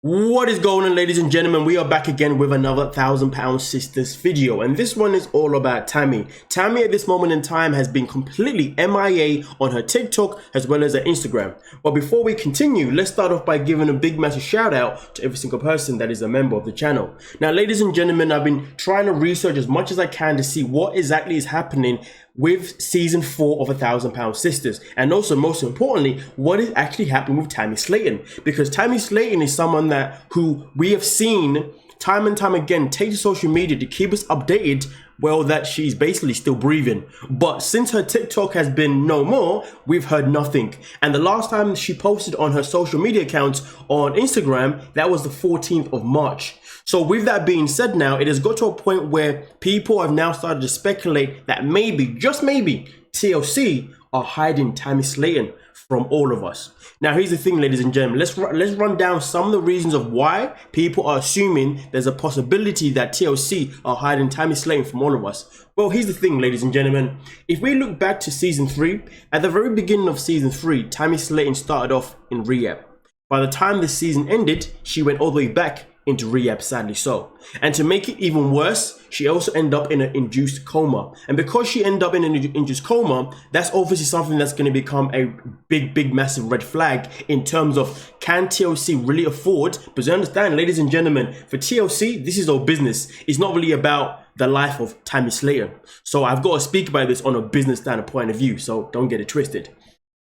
What is going on, ladies and gentlemen? We are back again with another £1,000 Sisters video, and this one is all about Tammy. Tammy at this moment in time has been completely MIA on her TikTok as well as her Instagram. But before we continue, let's start off by giving a big massive shout out to every single person that is a member of the channel. Now, ladies and gentlemen, I've been trying to research as much as I can to see what exactly is happening with season 4 of £1,000 Sisters, and also most importantly, what is actually happening with Tammy Slaton, because Tammy Slaton is someone who we have seen time and time again take to social media to keep us updated, well, that she's basically still breathing. But since her TikTok has been no more, we've heard nothing. And the last time she posted on her social media accounts on Instagram, that was the 14th of March. So with that being said, now it has got to a point where people have now started to speculate that maybe, just maybe, TLC are hiding Tammy Slaton from all of us. Now, here's the thing, ladies and gentlemen. Let's run down some of the reasons of why people are assuming there's a possibility that TLC are hiding Tammy Slaton from all of us. Well, here's the thing, ladies and gentlemen. If we look back to season 3, at the very beginning of season 3, Tammy Slaton started off in rehab. By the time the season ended, she went all the way back into rehab, sadly so. And to make it even worse, she also ended up in an induced coma. And because she ended up in an induced coma, that's obviously something that's going to become a big massive red flag in terms of, can TLC really afford? Because understand, ladies and gentlemen, for TLC, this is all business. It's not really about the life of Tammy Slaton. So I've got to speak about this on a business standpoint of view, so don't get it twisted.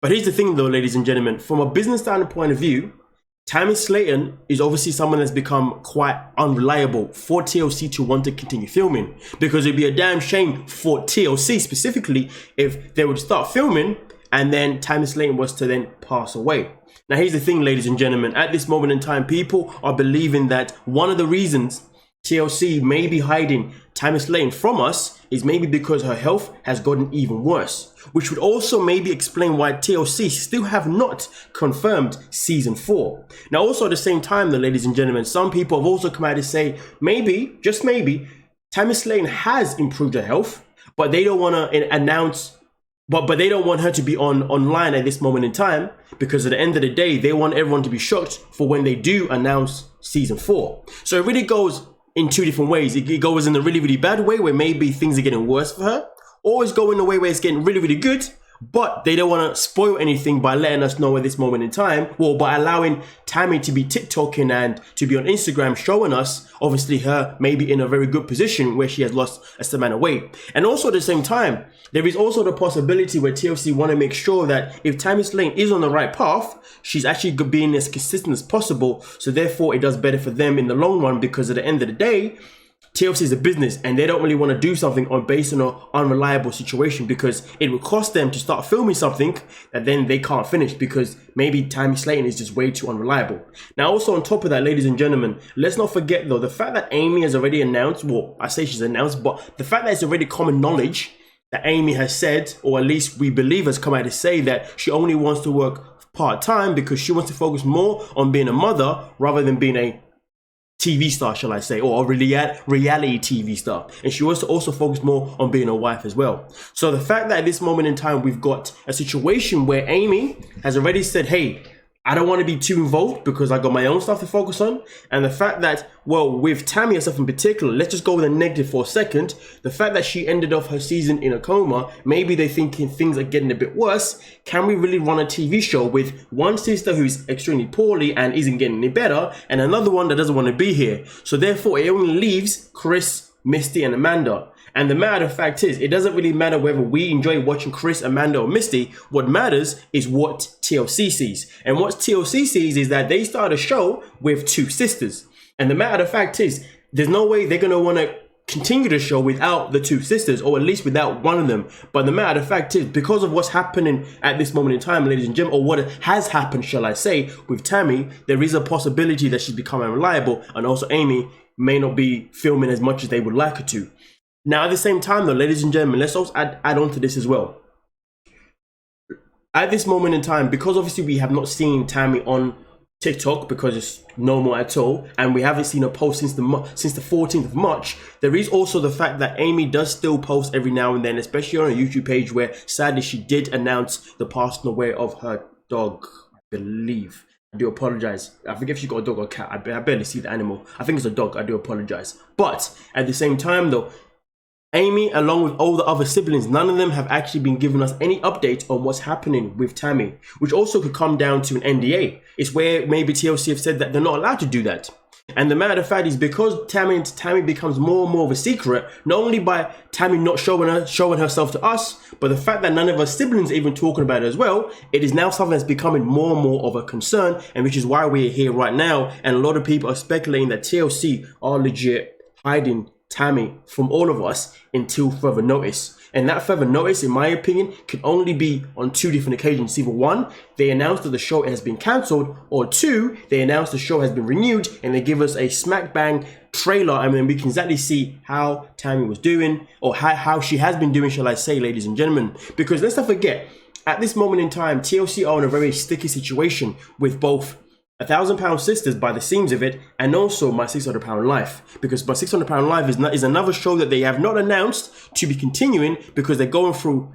But here's the thing though, ladies and gentlemen, from a business standpoint of view, Tammy Slaton is obviously someone that's become quite unreliable for TLC to want to continue filming, because it'd be a damn shame for TLC specifically if they would start filming and then Tammy Slaton was to then pass away. Now, here's the thing, ladies and gentlemen, at this moment in time, people are believing that one of the reasons TLC may be hiding Tammy Slaton from us is maybe because her health has gotten even worse, which would also maybe explain why TLC still have not confirmed season 4. Now, also at the same time, though, ladies and gentlemen, some people have also come out to say maybe, just maybe, Tammy Slaton has improved her health, but they don't want to announce, but they don't want her to be online at this moment in time, because at the end of the day, they want everyone to be shocked for when they do announce season 4. So it really goes in two different ways. It goes in a really bad way where maybe things are getting worse for her, or it's going in a way where it's getting really good, but they don't want to spoil anything by letting us know at this moment in time, well, by allowing Tammy to be TikToking and to be on Instagram showing us, obviously, her maybe in a very good position where she has lost a certain amount of weight. And also at the same time, there is also the possibility where TLC want to make sure that if Tammy Slaton is on the right path, she's actually being as consistent as possible. So therefore, it does better for them in the long run, because at the end of the day, TLC is a business and they don't really want to do something based on an unreliable situation, because it will cost them to start filming something that then they can't finish because maybe Tammy Slaton is just way too unreliable. Now, also on top of that, ladies and gentlemen, let's not forget though, the fact that Amy has already announced, well, I say she's announced, but the fact that it's already common knowledge that Amy has said, or at least we believe has come out to say, that she only wants to work part-time because she wants to focus more on being a mother rather than being a TV star, shall I say, or a reality TV star. And she wants to also focus more on being a wife as well. So the fact that at this moment in time, we've got a situation where Amy has already said, hey, I don't want to be too involved because I got my own stuff to focus on. And the fact that, well, with Tammy herself in particular, let's just go with a negative for a second. The fact that she ended off her season in a coma, maybe they're thinking things are getting a bit worse. Can we really run a TV show with one sister who's extremely poorly and isn't getting any better, and another one that doesn't want to be here? So therefore, it only leaves Chris, Misty, and Amanda. And the matter of fact is, it doesn't really matter whether we enjoy watching Chris, Amanda, or Misty. What matters is what TLC sees. And what TLC sees is that they start a show with 2 sisters. And the matter of fact is, there's no way they're going to want to continue the show without the 2 sisters, or at least without one of them. But the matter of fact is, because of what's happening at this moment in time, ladies and gentlemen, or what has happened, shall I say, with Tammy, there is a possibility that she's becoming unreliable, and also Amy may not be filming as much as they would like her to. Now, at the same time, though, ladies and gentlemen, let's also add on to this as well. At this moment in time, because obviously we have not seen Tammy on TikTok because it's no more at all, and we haven't seen her post since the 14th of March, there is also the fact that Amy does still post every now and then, especially on her YouTube page, where sadly she did announce the passing away of her dog, I believe. I do apologize. I forget if she got a dog or a cat. I barely see the animal. I think it's a dog. I do apologize. But at the same time though, Amy, along with all the other siblings, none of them have actually been giving us any update on what's happening with Tammy, which also could come down to an NDA. It's where maybe TLC have said that they're not allowed to do that. And the matter of fact is, because Tammy becomes more and more of a secret, not only by Tammy not showing herself to us, but the fact that none of her siblings are even talking about it as well, it is now something that's becoming more and more of a concern, and which is why we're here right now. And a lot of people are speculating that TLC are legit hiding Tammy from all of us until further notice. And that further notice, in my opinion, can only be on two different occasions. Either one, they announce that the show has been cancelled, or two, they announce the show has been renewed and they give us a smack bang trailer, and then we can exactly see how Tammy was doing, or how she has been doing, shall I say, ladies and gentlemen. Because let's not forget, at this moment in time, TLC are in a very sticky situation with both £1,000 Sisters by the seams of it, and also My £600 Life, because My £600 Life is another show that they have not announced to be continuing, because they're going through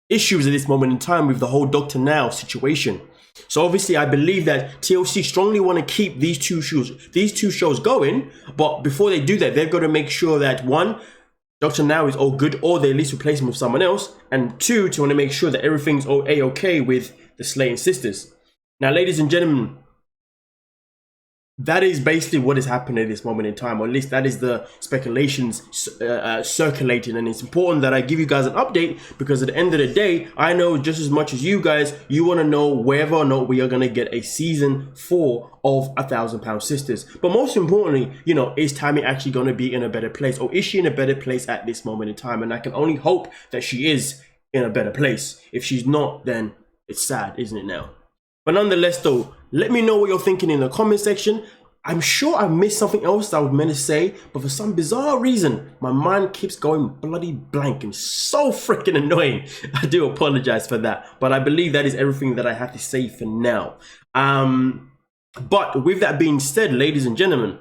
issues at this moment in time with the whole Dr. Now situation. So obviously I believe that TLC strongly want to keep these two shows going, but before they do that, they've got to make sure that one, Dr. Now is all good, or they at least replace him with someone else, and two, to want to make sure that everything's all A-okay with the Slaton sisters. Now, ladies and gentlemen, that is basically what is happening at this moment in time, or at least that is the speculations circulating. And it's important that I give you guys an update, because at the end of the day, I know just as much as you guys, you want to know whether or not we are going to get a season 4 of £1,000 Sisters. But most importantly, you know, is Tammy actually going to be in a better place, or is she in a better place at this moment in time? And I can only hope that she is in a better place. If she's not, then it's sad, isn't it now? But nonetheless though, let me know what you're thinking in the comment section. I'm sure I missed something else that I was meant to say, but for some bizarre reason, my mind keeps going bloody blank, and so freaking annoying. I do apologize for that, but I believe that is everything that I have to say for now. But with that being said, ladies and gentlemen,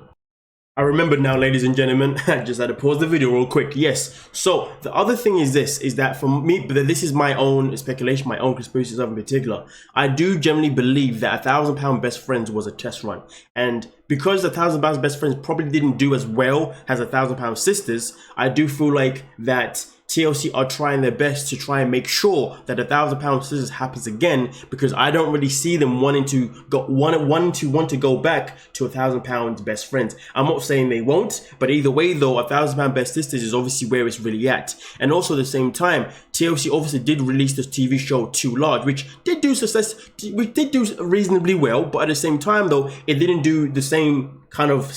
I remember now, ladies and gentlemen, I just had to pause the video real quick. Yes, so the other thing is this, is that for me, but this is my own speculation, my own conspiracies in particular. I do generally believe that £1,000 Best Friends was a test run. And because £1,000 Best Friends probably didn't do as well as £1,000 Sisters, I do feel like that TLC are trying their best to try and make sure that £1,000 Sisters happens again, because I don't really see them wanting to go back to £1,000 Best Friends. I'm not saying they won't, but either way though, £1,000 Best Sisters is obviously where it's really at. And also at the same time, TLC obviously did release this TV show Too Large, which did do reasonably well, but at the same time though, it didn't do the same kind of,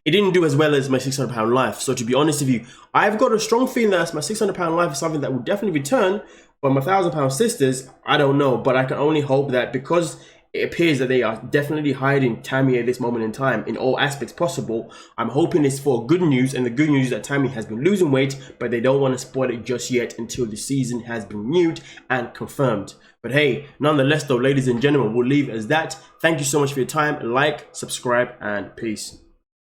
it didn't do as well as My £600 Life. So to be honest with you, I've got a strong feeling that My £600 Life is something that will definitely return, but My £1,000 Sisters, I don't know. But I can only hope that, because it appears that they are definitely hiding Tammy at this moment in time in all aspects possible, I'm hoping it's for good news. And the good news is that Tammy has been losing weight, but they don't want to spoil it just yet until the season has been renewed and confirmed. But hey, nonetheless though, ladies and gentlemen, we'll leave it as that. Thank you so much for your time. Like, subscribe, and peace.